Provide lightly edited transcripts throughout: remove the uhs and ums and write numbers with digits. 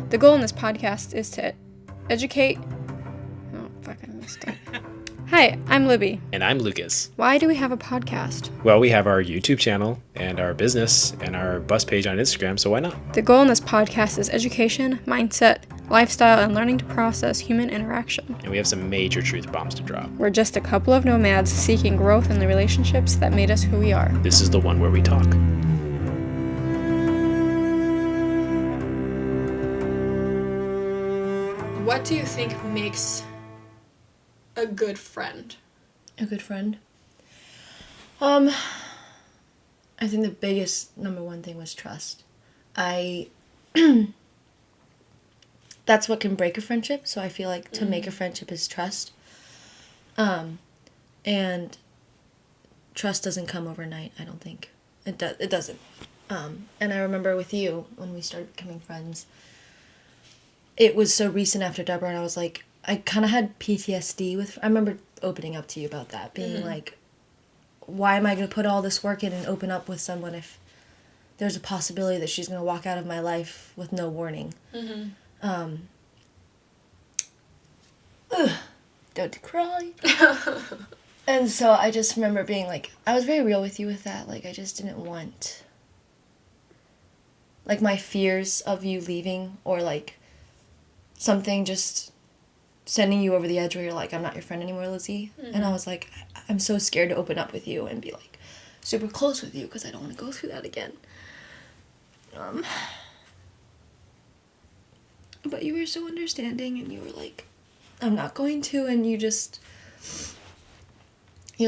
The goal in this podcast is to educate... Oh, fuck, I messed up. Hi, I'm Libby. And I'm Lucas. Why do we have a podcast? Well, we have our YouTube channel and our business and our bus page on Instagram, so why not? The goal in this podcast is education, mindset, lifestyle, and learning to process human interaction. And we have some major truth bombs to drop. We're just a couple of nomads seeking growth in the relationships that made us who we are. This is the one where we talk. What do you think makes a good friend? A good friend? I think the biggest number one thing was trust. That's what can break a friendship, so I feel like to make a friendship is trust. And trust doesn't come overnight, I don't think. It doesn't. And I remember with you, when we started becoming friends, it was so recent after Deborah, and I was like, I kind of had PTSD I remember opening up to you about that, being like, why am I going to put all this work in and open up with someone if there's a possibility that she's going to walk out of my life with no warning? Don't cry. And so I just remember being like, I was very real with you with that. Like, I just didn't want, like, my fears of you leaving or, like, something just sending you over the edge where you're like, I'm not your friend anymore, Lizzy. And I was like, I'm so scared to open up with you and be, like, super close with you because I don't want to go through that again. But you were so understanding, and you were like, I'm not going to, and you're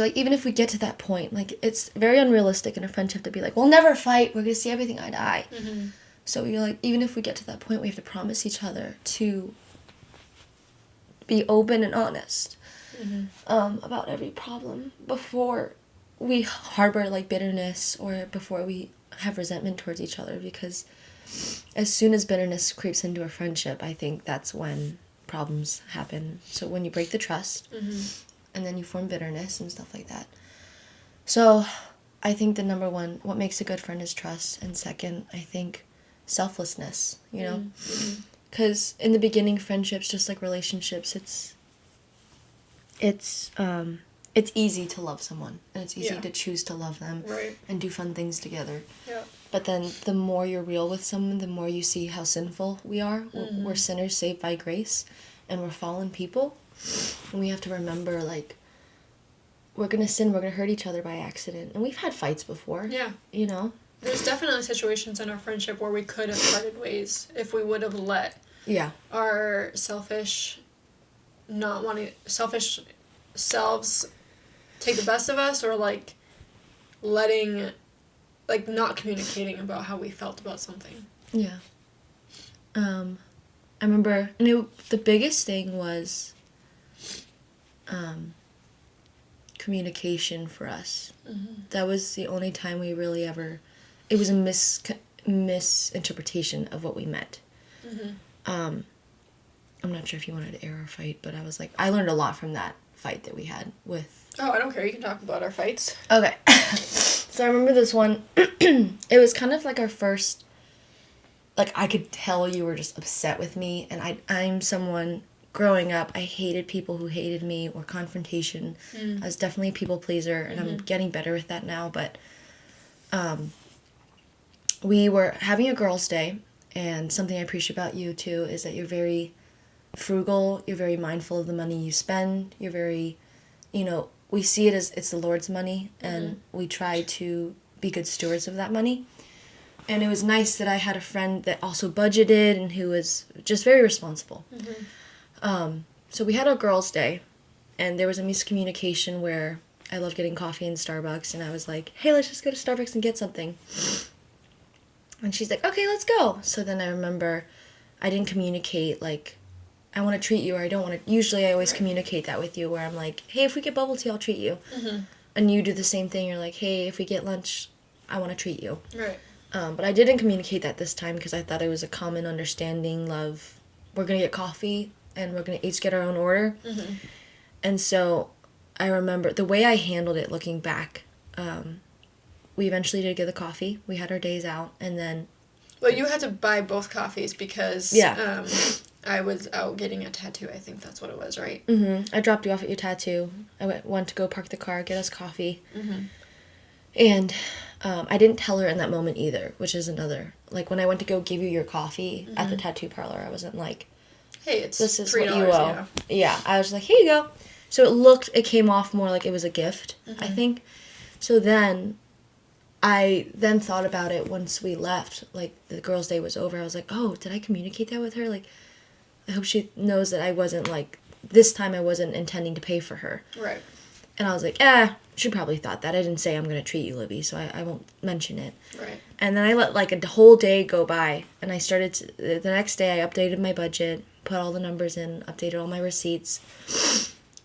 like, even if we get to that point, like, it's very unrealistic in a friendship to be like, we'll never fight, we're going to see everything eye to eye. So you're like, even if we get to that point, we have to promise each other to be open and honest about every problem before we harbor, like, bitterness or before we have resentment towards each other, because as soon as bitterness creeps into a friendship, I think that's when problems happen. So when you break the trust and then you form bitterness and stuff like that. So I think the number one, what makes a good friend is trust, and second, I think selflessness, you know, because in the beginning, friendships, just like relationships, it's easy to love someone, and it's easy to choose to love them and do fun things together. But then the more you're real with someone, the more you see how sinful we are. We're sinners saved by grace, and we're fallen people, and we have to remember, like, we're gonna sin, we're gonna hurt each other by accident, and we've had fights before. You know, there's definitely situations in our friendship where we could have parted ways if we would have let our selfish selves take the best of us, or, like, letting, like, not communicating about how we felt about something. I remember, and the biggest thing was communication for us. That was the only time we really ever, it was a misinterpretation of what we meant. I'm not sure if you wanted to air our fight, but I was like, I learned a lot from that fight that we had with... Oh, I don't care. You can talk about our fights. Okay. So I remember this one. It was kind of like our first... Like, I could tell you were just upset with me, and I'm someone... Growing up, I hated people who hated me, or confrontation. I was definitely a people pleaser, and I'm getting better with that now, but we were having a girls' day, and something I appreciate about you, too, is that you're very frugal, you're very mindful of the money you spend, you're very, you know, we see it as it's the Lord's money, and we try to be good stewards of that money. And it was nice that I had a friend that also budgeted and who was just very responsible. So we had our girls' day, and there was a miscommunication where I love getting coffee in Starbucks, and I was like, hey, let's just go to Starbucks and get something. And she's like, okay, let's go. So then I remember I didn't communicate, like, I want to treat you, or I don't want to. Usually I always communicate that with you, where I'm like, hey, if we get bubble tea, I'll treat you. And you do the same thing. You're like, hey, if we get lunch, I want to treat you. But I didn't communicate that this time because I thought it was a common understanding of, we're going to get coffee, and we're going to each get our own order. And so I remember the way I handled it looking back, we eventually did get the coffee. We had our days out, and then Well, you had to buy both coffees because Yeah. I was out getting a tattoo. I think that's what it was, right? Mm-hmm. I dropped you off at your tattoo. I went to go park the car, get us coffee. Mm-hmm. And I didn't tell her in that moment either, which is another. Like, when I went to go give you your coffee at the tattoo parlor, I wasn't like, hey, it's this is $3, what you owe. Yeah, I was like, here you go. So it came off more like it was a gift, I think. So then, I then thought about it once we left, like, the girls' day was over. I was like, oh, did I communicate that with her? Like, I hope she knows that I wasn't, like, this time I wasn't intending to pay for her. Right. And I was like, she probably thought that. I didn't say I'm going to treat you, Libby, so I won't mention it. Right. And then I let, like, a whole day go by, and I started the next day I updated my budget, put all the numbers in, updated all my receipts,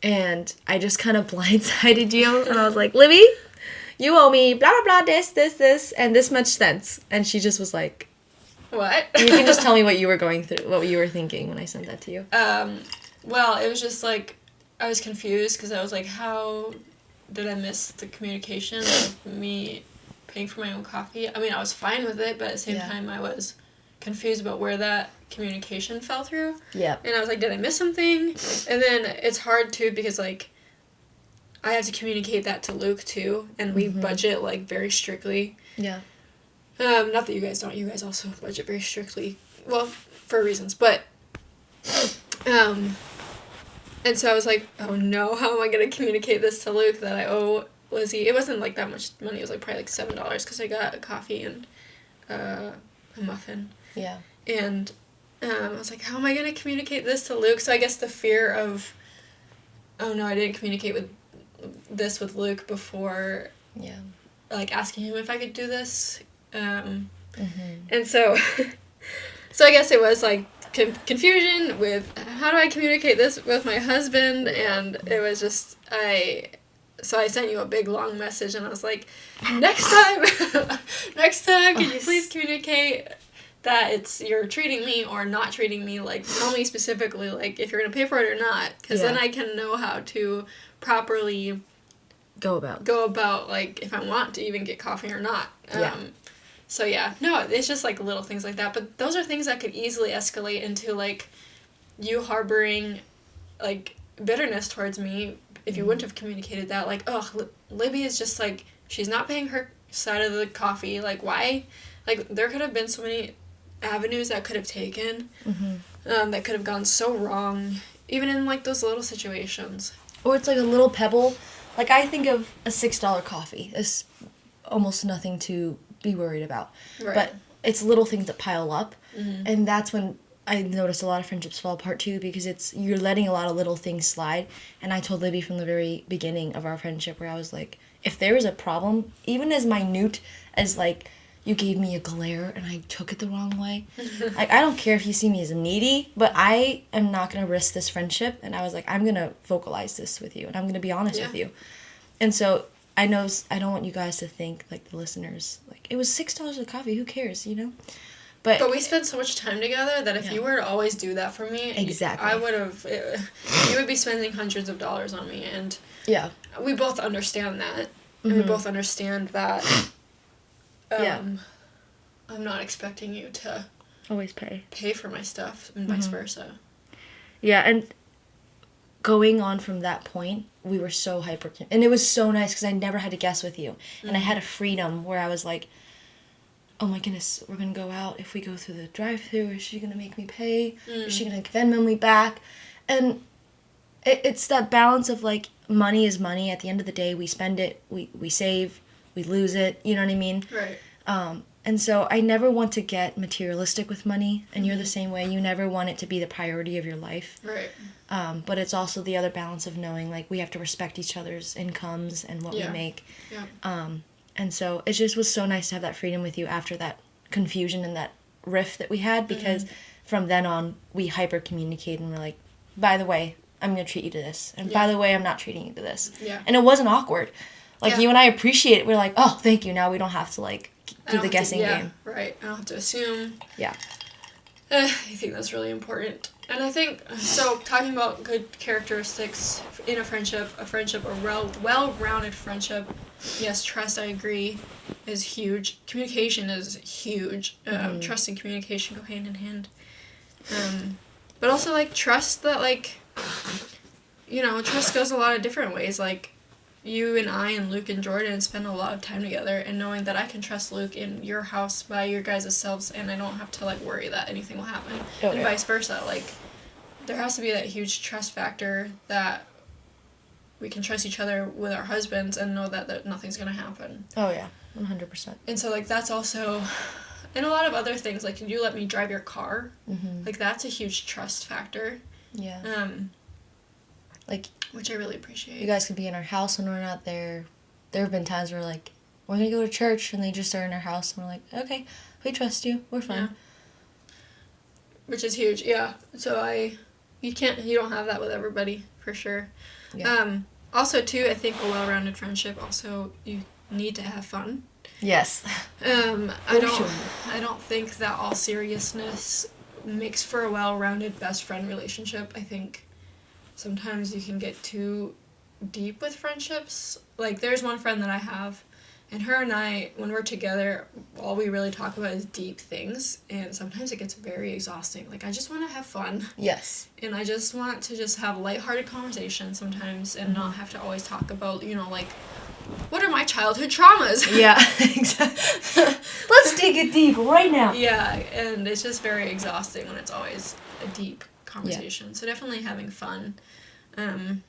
and I just kind of blindsided you, and I was like, Libby, you owe me blah, blah, blah, this, and this much cents. And she just was like, what? you can just tell me what you were going through, what you were thinking when I sent that to you. Well, it was just like, I was confused because I was like, how did I miss the communication of me paying for my own coffee? I mean, I was fine with it, but at the same time, I was confused about where that communication fell through. Yeah. And I was like, did I miss something? And then it's hard, too, because, like, I have to communicate that to Luke, too, and we budget, like, very strictly. Yeah. Not that you guys don't. You guys also budget very strictly. Well, for reasons, but... And so I was like, oh no, how am I going to communicate this to Luke that I owe Lizzy? It wasn't like that much money. It was like probably like $7 because I got a coffee and a muffin. Yeah. And I was like, how am I going to communicate this to Luke? So I guess the fear of, oh no, I didn't communicate with Luke before, like asking him if I could do this. And so, so I guess it was like, confusion with how do I communicate this with my husband, and it was just so I sent you a big long message and I was like, next time can you please communicate that you're treating me or not treating me, like tell me specifically like if you're gonna pay for it or not, because then I can know how to properly go about like if I want to even get coffee or not. So yeah, no, it's just like little things like that. But those are things that could easily escalate into like you harboring like bitterness towards me if you wouldn't have communicated that. Like, oh, Libby is just like, she's not paying her side of the coffee. Like, why? Like, there could have been so many avenues that could have taken that could have gone so wrong, even in like those little situations. Or it's like a little pebble. Like, I think of a $6 coffee as almost nothing to be worried about, but it's little things that pile up, and that's when I noticed a lot of friendships fall apart too, because you're letting a lot of little things slide. And I told Libby from the very beginning of our friendship, where I was like, if there is a problem, even as minute as like you gave me a glare and I took it the wrong way, like I don't care if you see me as needy, but I am not gonna risk this friendship. And I was like, I'm gonna vocalize this with you, and I'm gonna be honest with you. And so I know I don't want you guys to think, like the listeners, like it was $6 of coffee, who cares, you know? But we spent so much time together that if you were to always do that for me, exactly, I would have. You would be spending hundreds of dollars on me, and we both understand that, and we both understand that. I'm not expecting you to always pay for my stuff, and vice versa. Yeah, and going on from that point, we were so hyper, and it was so nice because I never had to guess with you, and I had a freedom where I was like, oh my goodness, we're gonna go out. If we go through the drive-thru, is she gonna make me pay? Is she gonna Venmo me back? And it's that balance of like, money is money. At the end of the day, we spend it, we save, we lose it. You know what I mean? Right. And so I never want to get materialistic with money, and you're the same way. You never want it to be the priority of your life. Right. But it's also the other balance of knowing like we have to respect each other's incomes and what we make. Yeah. And so it just was so nice to have that freedom with you after that confusion and that rift that we had, because from then on, we hyper-communicated and we're like, by the way, I'm going to treat you to this. And by the way, I'm not treating you to this. Yeah. And it wasn't awkward. Like, you and I appreciate it. We're like, oh, thank you. Now we don't have to, like, do the guessing game. Right. I don't have to assume. Yeah. I think that's really important. And I think, so talking about good characteristics in a friendship, a well-rounded friendship, yes, trust, I agree, is huge. Communication is huge. Trust and communication go hand in hand. But also, like, trust that, like, you know, trust goes a lot of different ways. Like, you and I and Luke and Jordan spend a lot of time together, and knowing that I can trust Luke in your house by your guys' selves, and I don't have to, like, worry that anything will happen. And vice versa. Like, there has to be that huge trust factor that we can trust each other with our husbands and know that nothing's going to happen. Oh, yeah. 100%. And so, like, that's also... And a lot of other things, like, can you let me drive your car? Mm-hmm. Like, that's a huge trust factor. Yeah. Like... Which I really appreciate. You guys can be in our house when we're not there. There have been times where, like, we're going to go to church, and they just are in our house, and we're like, okay, we trust you. We're fine. Yeah. Which is huge, yeah. So you don't have that with everybody, for sure. Yeah. Also, too, I think a well-rounded friendship, also, you need to have fun. Yes. I don't think that all seriousness makes for a well-rounded best friend relationship. I think sometimes you can get too deep with friendships. Like, there's one friend that I have, and her and I, when we're together, all we really talk about is deep things, and sometimes it gets very exhausting. Like, I just want to have fun. Yes. And I just want to just have lighthearted conversations sometimes and not have to always talk about, you know, like, what are my childhood traumas? Yeah, exactly. Let's dig it deep right now. Yeah, and it's just very exhausting when it's always a deep conversation. Yeah. So definitely having fun. But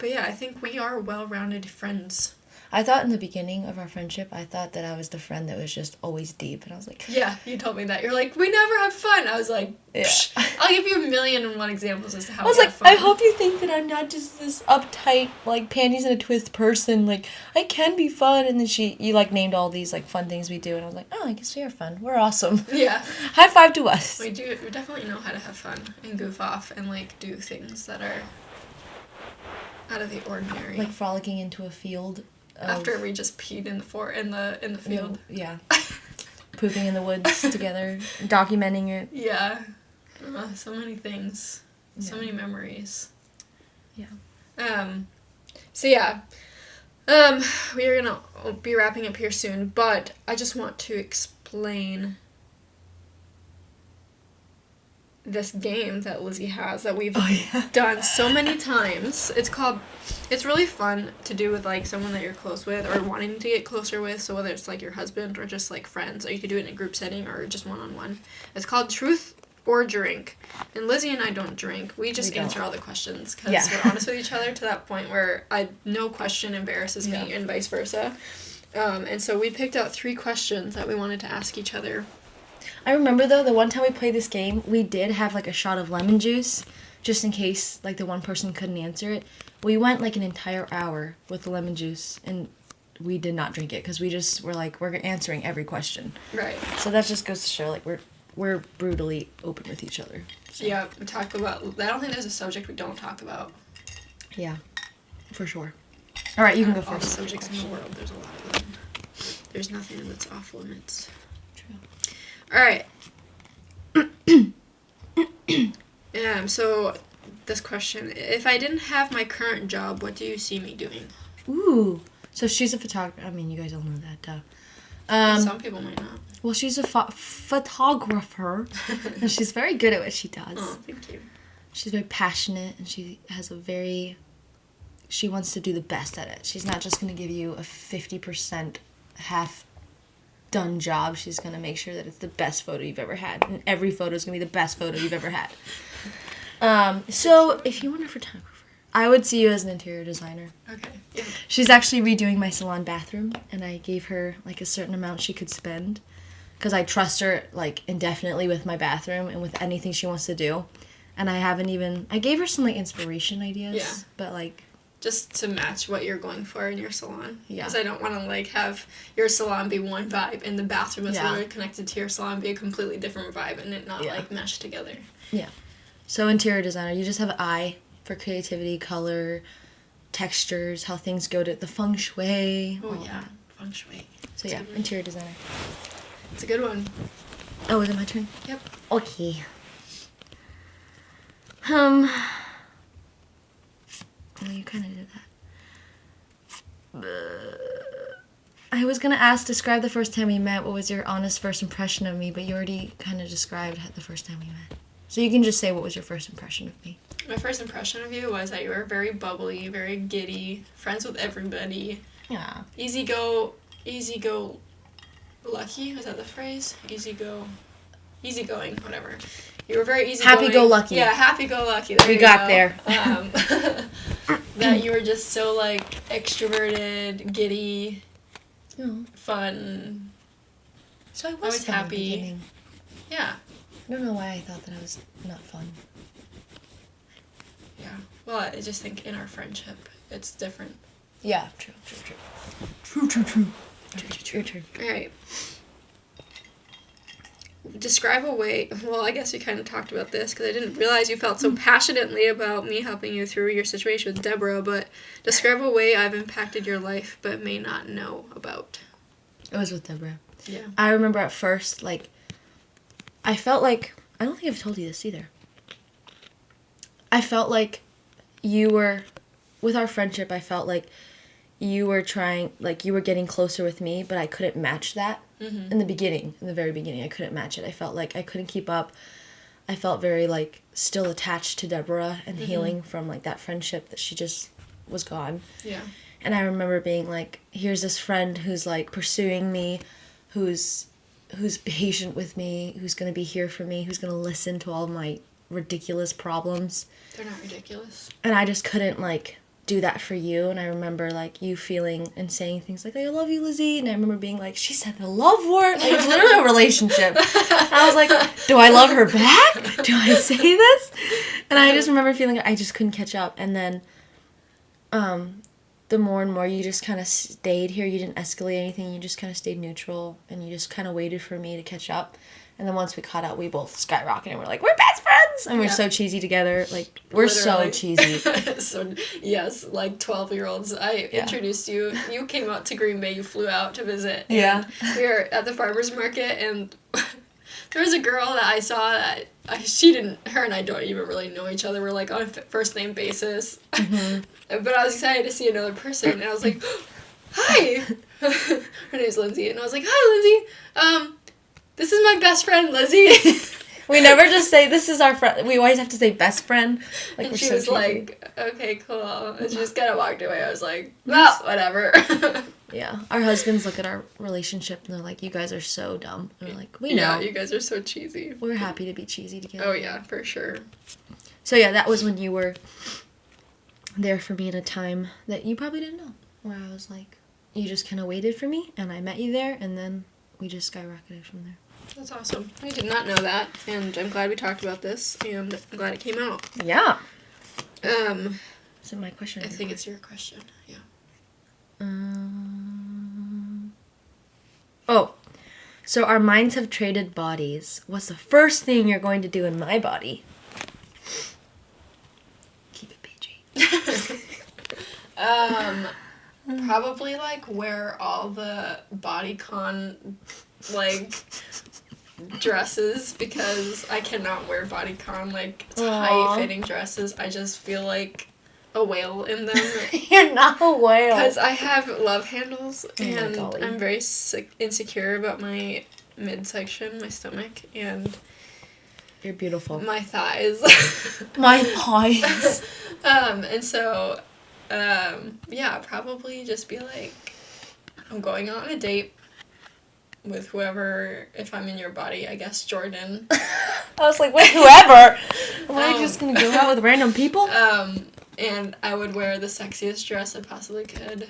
yeah, I think we are well-rounded friends. I thought in the beginning of our friendship, I thought that I was the friend that was just always deep. And I was like... Yeah, you told me that. You're like, we never have fun. I was like, yeah. I'll give you 1,000,001 examples as to how we have fun. I hope you think that I'm not just this uptight, like, panties in a twist person. Like, I can be fun. And then you, like, named all these, like, fun things we do. And I was like, oh, I guess we are fun. We're awesome. Yeah. High five to us. We definitely know how to have fun and goof off and, like, do things that are out of the ordinary. Like frolicking into a field. After we just peed in the field. Yeah. Pooping in the woods together. Documenting it. Yeah. So many things. Yeah. So many memories. Yeah. So yeah. We are gonna be wrapping up here soon, but I just want to explain this game that Lizzy has that we've done so many times. It's really fun to do with, like, someone that you're close with or wanting to get closer with, so whether it's, like, your husband or just, like, friends, or you could do it in a group setting or just one-on-one. It's called Truth or Drink, and Lizzy and I don't drink. We just answer all the questions because we're honest with each other to that point where no question embarrasses me and vice versa. And so we picked out 3 questions that we wanted to ask each other. I remember, though, the one time we played this game, we did have, like, a shot of lemon juice, just in case, like, the one person couldn't answer it. We went, like, an entire hour with the lemon juice, and we did not drink it, because we just were, like, we're answering every question. Right. So that just goes to show, like, we're brutally open with each other. So. Yeah, we talk about... I don't think there's a subject we don't talk about. Yeah, for sure. All right, you can go first. All the subjects in the world, there's a lot of them. There's nothing that's off limits. True. All right. So this question: if I didn't have my current job, what do you see me doing? Ooh. So she's a photographer. I mean, you guys all know that. Some people might not. Well, she's a photographer, and she's very good at what she does. Oh, thank you. She's very passionate, and she has she wants to do the best at it. She's not just going to give you a 50% half-done job. She's going to make sure that it's the best photo you've ever had, and every photo is going to be the best photo you've ever had. So if you want a photographer, I would see you as an interior designer. Okay. Yeah. She's actually redoing my salon bathroom, and I gave her, like, a certain amount she could spend, because I trust her, like, indefinitely with my bathroom and with anything she wants to do. And I gave her some, like, inspiration ideas, but, like... Just to match what you're going for in your salon. Yeah. Because I don't want to, like, have your salon be one vibe and the bathroom is literally connected to your salon be a completely different vibe and it not, like, mesh together. Yeah. So interior designer, you just have an eye for creativity, color, textures, how things go to the feng shui. Oh, yeah. Feng shui. So, yeah, interior designer. It's a good one. Oh, is it my turn? Yep. Okay. Well, you kind of did that. I was going to ask, describe the first time we met. What was your honest first impression of me? But you already kind of described the first time we met. So you can just say what was your first impression of me. My first impression of you was that you were very bubbly, very giddy, friends with everybody. Yeah. Easy-go, lucky? Was that the phrase? Easygoing, whatever. You were very easygoing. Happy-go-lucky. Yeah, happy-go-lucky. We got there. That you were just so, like, extroverted, giddy, fun. So I was always happy. Yeah. I don't know why I thought that I was not fun. Yeah. Well, I just think in our friendship, it's different. Yeah, true. Your turn. All right. Describe a way... Well, I guess we kind of talked about this because I didn't realize you felt so passionately about me helping you through your situation with Deborah, but describe a way I've impacted your life but may not know about. It was with Deborah. Yeah. I remember at first, like, I felt like... I don't think I've told you this either. I felt like you were... With our friendship, I felt like you were trying... Like, you were getting closer with me, but I couldn't match that. Mm-hmm. In the very beginning, I couldn't match it. I felt like I couldn't keep up. I felt very, like, still attached to Deborah and healing from, like, that friendship that she just was gone. Yeah. And I remember being like, here's this friend who's, like, pursuing me, who's patient with me, who's going to be here for me, who's going to listen to all my ridiculous problems. They're not ridiculous. And I just couldn't, like, do that for you. And I remember, like, you feeling and saying things like, I love you, Lizzy. And I remember being like, she said the love word. Like, it's literally a relationship. And I was like, do I love her back? Do I say this? And I just remember feeling I just couldn't catch up. And then the more and more you just kind of stayed here. You didn't escalate anything. You just kind of stayed neutral. And you just kind of waited for me to catch up. And then once we caught up, we both skyrocketed. And we're like, we're best friends! And we're so cheesy together. Like, we're literally so cheesy. So, yes, like 12-year-olds. I introduced you. You came out to Green Bay. You flew out to visit. Yeah. We were at the farmer's market, and there was a girl that I saw that her and I don't even really know each other. We're, like, on a first-name basis. Mm-hmm. But I was excited to see another person, and I was like, hi! Her name's Lindsay. And I was like, hi, Lindsay. This is my best friend, Lizzy. We never just say, this is our friend. We always have to say best friend. Like, and she was like, okay, cool. And she just kind of walked away. I was like, well, whatever. Yeah. Our husbands look at our relationship and they're like, you guys are so dumb. And we're like, we know. Yeah, you guys are so cheesy. We're happy to be cheesy together. Oh, yeah, for sure. So, yeah, that was when you were there for me at a time that you probably didn't know. Where I was like, you just kind of waited for me and I met you there and then we just skyrocketed from there. That's awesome. I did not know that, and I'm glad we talked about this, and I'm glad it came out. Yeah. Is it my question? I think it's your question, yeah. Oh, so our minds have traded bodies. What's the first thing you're going to do in my body? Keep it PG. Probably, like, wear all the bodycon, like, dresses, because I cannot wear bodycon, like, tight-fitting dresses. I just feel like a whale in them. You're not a whale. Because I have love handles, and I'm very insecure about my midsection, my stomach, and... You're beautiful. My thighs. My thighs. And so, yeah, probably just be like, I'm going on a date with whoever, if I'm in your body, I guess Jordan. I was like, wait, whoever? Am I just going to go out with random people? And I would wear the sexiest dress I possibly could.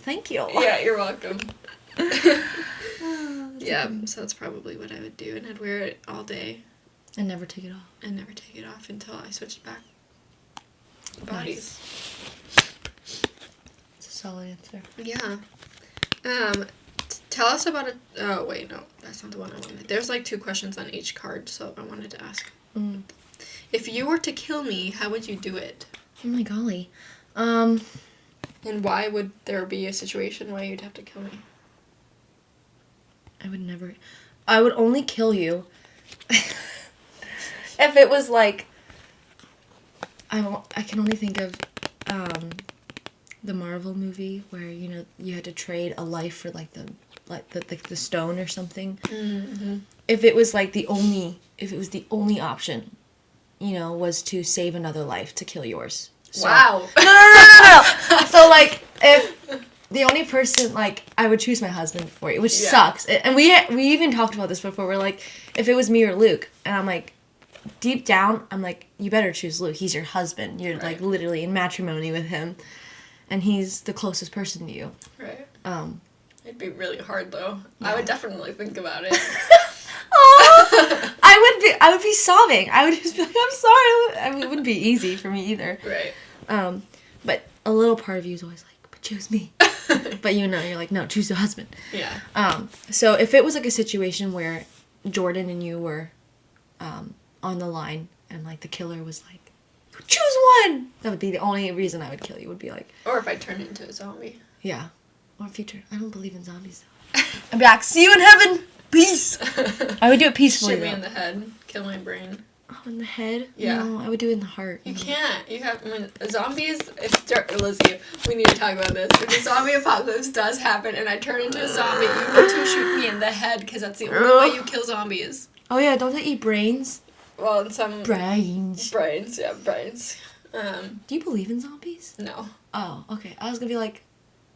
Thank you. Yeah, you're welcome. Yeah, so that's probably what I would do, and I'd wear it all day. And never take it off. And never take it off until I switched back bodies. Nice. It's a solid answer. Yeah. Tell us about oh, wait, no. That's not the one I wanted. There's, like, 2 questions on each card, so I wanted to ask. If you were to kill me, how would you do it? Oh, my golly. And why would there be a situation where you'd have to kill me? I would only kill you if it was, like, I can only think of, the Marvel movie where, you know, you had to trade a life for like the stone or something. Mm-hmm. If it was the only option, you know, was to save another life to kill yours. So, wow. No. So like if the only person, like, I would choose my husband for you, which sucks. And we even talked about this before. We're like, if it was me or Luke, and I'm like, deep down, I'm like, you better choose Luke. He's your husband. You're like literally in matrimony with him, and he's the closest person to you. Right. It'd be really hard though. Yeah. I would definitely think about it. I would be sobbing. I would just be like, I'm sorry. It wouldn't be easy for me either. Right. But a little part of you is always like, but choose me. But you know, you're like, no, choose the husband. Yeah. So if it was like a situation where Jordan and you were on the line and like the killer was like, choose one, that would be the only reason I would kill you, would be like. Or if I turned into a zombie. Yeah. Or future. I don't believe in zombies though. I'd be like, see you in heaven. Peace. I would do it peacefully. Shoot me in the head. Kill my brain. Oh, in the head? Yeah. No, I would do it in the heart. You can't. You have, zombies, Lizzy, we need to talk about this. If a zombie apocalypse does happen and I turn into a zombie, you need to shoot me in the head because that's the only way you kill zombies. Oh yeah, don't they eat brains? Well, in some... Brains. Brains. Do you believe in zombies? No. Oh, okay. I was gonna be like,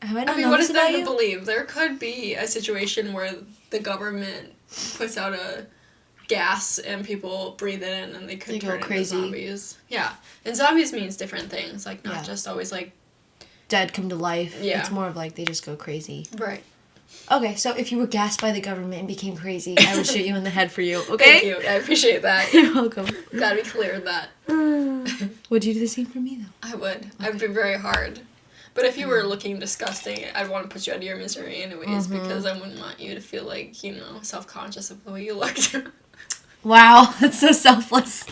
have I not I mean, what is there to you? believe? There could be a situation where the government puts out a gas and people breathe it in and they could turn into zombies. Yeah. And zombies means different things, like not just always like... dead come to life. Yeah. It's more of like they just go crazy. Right. Okay, so if you were gassed by the government and became crazy, I would shoot you in the head for you, okay? Thank you. I appreciate that. You're welcome. Gotta be clear with that. Would you do the same for me, though? I would. Okay. I'd be very hard. But if you were looking disgusting, I'd want to put you out of your misery anyways, because I wouldn't want you to feel like, you know, self-conscious of the way you looked. Wow, that's so selfless.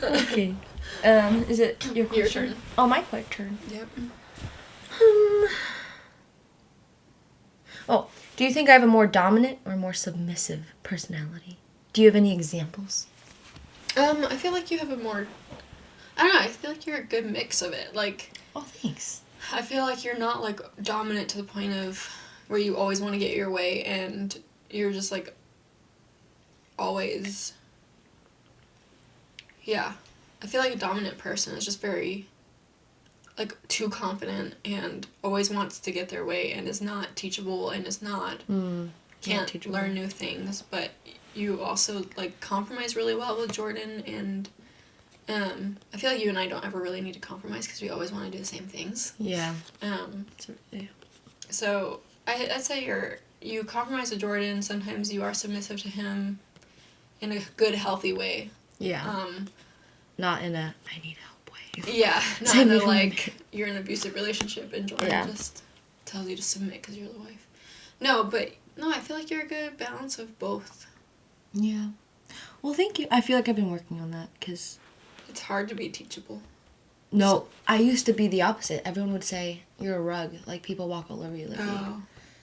Okay. Is it your question? Your turn. Oh, my turn. Yep. Oh, do you think I have a more dominant or more submissive personality? Do you have any examples? I feel like you have a more... I don't know, I feel like you're a good mix of it. Like... Oh, thanks. I feel like you're not, like, dominant to the point of where you always want to get your way and you're just, like, always... Yeah. I feel like a dominant person is just very... like, too confident and always wants to get their way and is not teachable and is not... can't learn new things, but you also, like, compromise really well with Jordan, and I feel like you and I don't ever really need to compromise because we always want to do the same things. Yeah. So I'd say you compromise with Jordan. Sometimes you are submissive to him in a good, healthy way. Yeah. Not in a I need help way. Yeah. Not in a, like, you're in an abusive relationship and Jordan just tells you to submit because you're the wife. No, I feel like you're a good balance of both. Yeah. Well, thank you. I feel like I've been working on that because... It's hard to be teachable. No, I used to be the opposite. Everyone would say, you're a rug. Like, people walk all over you.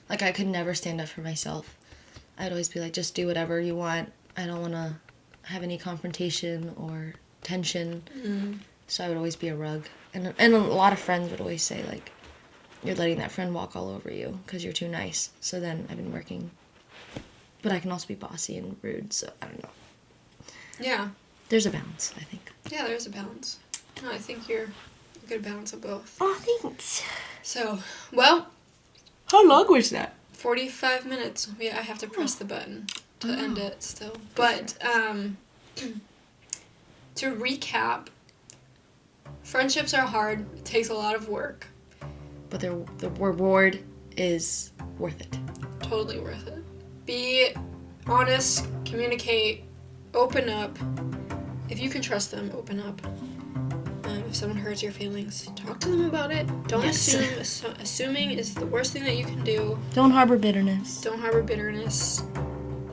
Like, I could never stand up for myself. I'd always be like, just do whatever you want. I don't want to have any confrontation or tension. So I would always be a rug. And a lot of friends would always say, like, you're letting that friend walk all over you because you're too nice. So then I've been working. But I can also be bossy and rude, so I don't know. Yeah. There's a balance, I think. Yeah, there's a balance. No, I think you're a good balance of both. Oh, thanks. So, well... How long was that? 45 minutes. Yeah, I have to press the button to end it still. But, to recap, friendships are hard. It takes a lot of work. But the reward is worth it. Totally worth it. Be honest, communicate, open up. If you can trust them, open up. If someone hurts your feelings, talk to them about it. Don't assume. Assuming is the worst thing that you can do. Don't harbor bitterness. Don't harbor bitterness.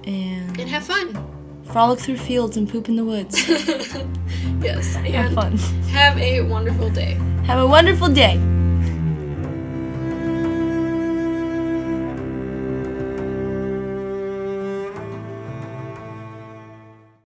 And have fun. Frolic through fields and poop in the woods. Yes. And have fun. Have a wonderful day. Have a wonderful day.